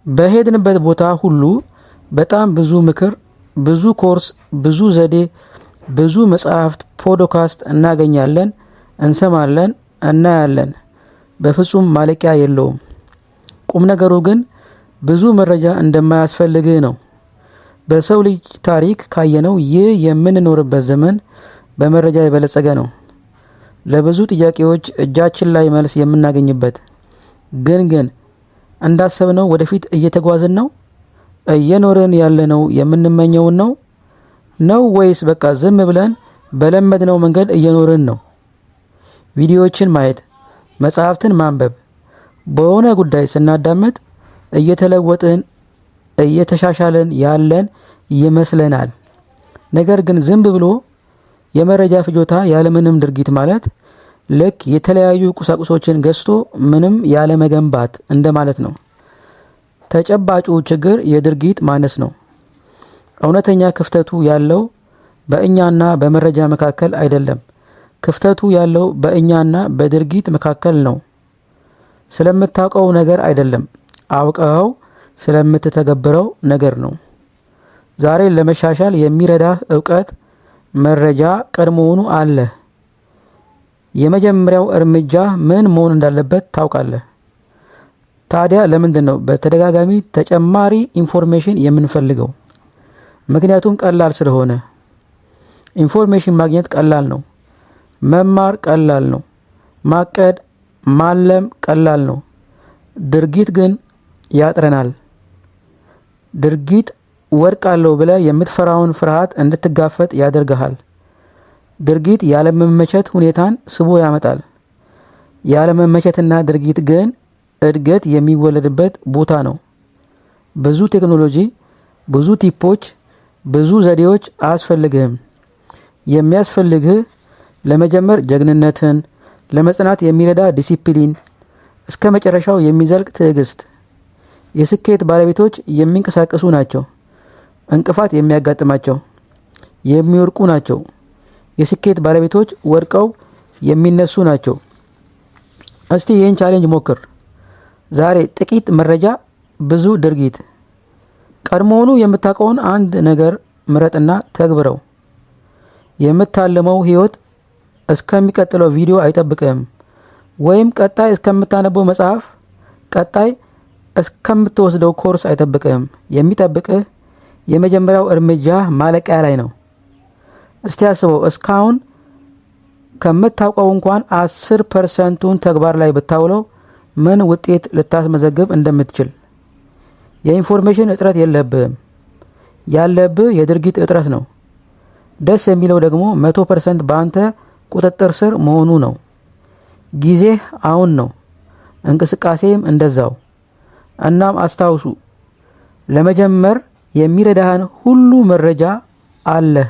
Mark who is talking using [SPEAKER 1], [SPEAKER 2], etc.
[SPEAKER 1] በሄድንበት ቦታ ሁሉ በጣም ብዙ ምክር፣ ብዙ ኮርስ፣ ብዙ ዘዴ፣ ብዙ መጽሐፍት፣ ፖድካስት እናገኛለን፣ እንሰማለን፣ እናያለን። በፍጹም ማለቂያ የለውም። ቁም ነገሩ ግን ብዙ መረጃ እንደማያስፈልግህ ነው። በሰው ልጅ ታሪክ ካየነው ይህ የምንኖርበት ዘመን በመረጃ የበለጸገ ነው። ለብዙ ጥያቄዎች እጃችን ላይ መልስ የምናገኝበት። ግን እንዳሰብነው ወደፊት እየተጓዝን ነው? እየኖርን ያለነው የምንመኘውን ነው ወይስ በቃ ዝም ብለን በለመድነው መንገድ እየኖርን ነው? ቪዲዮዎችን ማየት፣ መጽሐፍትን ማንበብ፣ በሆነ ጉዳይ ስናዳምጥ እየተለወጥን እየተሻሻለን ያለን ይመስለናል። ነገር ግን ዝም ብሎ የመረጃ ፍጆታ ያለምንም ድርጊት ማለት ልክ የተለያዩ ቁሳቁሶችን ገዝቶ ምንም ያለ መገንባት እንደማለት ነው። ተጨባጩ ችግር የድርጊት ማነስ ነው። እውነተኛ ክፍተቱ ያለው በእኛና በመረጃ መካከል አይደለም። ክፍተቱ ያለው በእኛና በድርጊት መካከል ነው። ስለምታውቀው ነገር አይደለም፣ አውቀኸው ስለምትተገብረው ነገር ነው። ዛሬ ለመሻሻል የሚረዳህ ዕውቀት፣ መረጃ ቀድሞውኑ አለ። የመጀመሪያው እርምጃ ምን መሆን እንዳለበት ታውቃለህ። ታዲያ ለምንድን ነው በተደጋጋሚ ተጨማሪ ኢንፎርሜሽን የምንፈልገው? ምክንያቱም ቀላል ስለሆነ። ኢንፎርሜሽን ማግኘት ቀላል ነው። መማር ቀላል ነው። ማቀድ፣ ማለም ቀላል ነው። ድርጊት ግን ያጥረናል። ድርጊት ወድቃለሁ ብለህ የምትፈራውን ፍርሃት እንድትጋፈጥ ያደርግሃል። ድርጊት ያለመመቸት ሁኔታን ስቦ ያመጣል። ያለመመቸትና ድርጊት ግን እድገት የሚወለድበት ቦታ ነው። ብዙ ቴክኖሎጂ፣ ብዙ ቲፖች፣ ብዙ ዘዴዎች አያስፈልግህም። የሚያስፈልግህ ለመጀመር ጀግንነትን፣ ለመጽናት የሚረዳ ዲሲፕሊን፣ እስከ መጨረሻው የሚዘልቅ ትዕግስት። የስኬት ባለቤቶች የሚንቀሳቀሱ ናቸው። እንቅፋት የሚያጋጥማቸው የሚወርቁ ናቸው። የስኬት ባለቤቶች ወድቀው የሚነሱ ናቸው። እስቲ ይህን ቻሌንጅ ሞክር። ዛሬ ጥቂት መረጃ፣ ብዙ ድርጊት። ቀድሞውኑ የምታውቀውን አንድ ነገር ምረጥና ተግብረው። የምታልመው ህይወት እስከሚቀጥለው ቪዲዮ አይጠብቅህም፣ ወይም ቀጣይ እስከምታነበው መጽሐፍ፣ ቀጣይ እስከምትወስደው ኮርስ አይጠብቅህም። የሚጠብቅህ የመጀመሪያው እርምጃ ማለቂያ ላይ ነው። እስቲ አስበው፣ እስካሁን ከምታውቀው እንኳን 10% ተግባር ላይ ብታውለው ምን ውጤት ልታስመዘግብ እንደምትችል። የኢንፎርሜሽን እጥረት የለብህም። ያለብህ የድርጊት እጥረት ነው። ደስ የሚለው ደግሞ 100% በአንተ ቁጥጥር ስር መሆኑ ነው። ጊዜህ አሁን ነው፣ እንቅስቃሴም እንደዛው። እናም አስታውሱ፣ ለመጀመር የሚረዳህን ሁሉ መረጃ አለህ።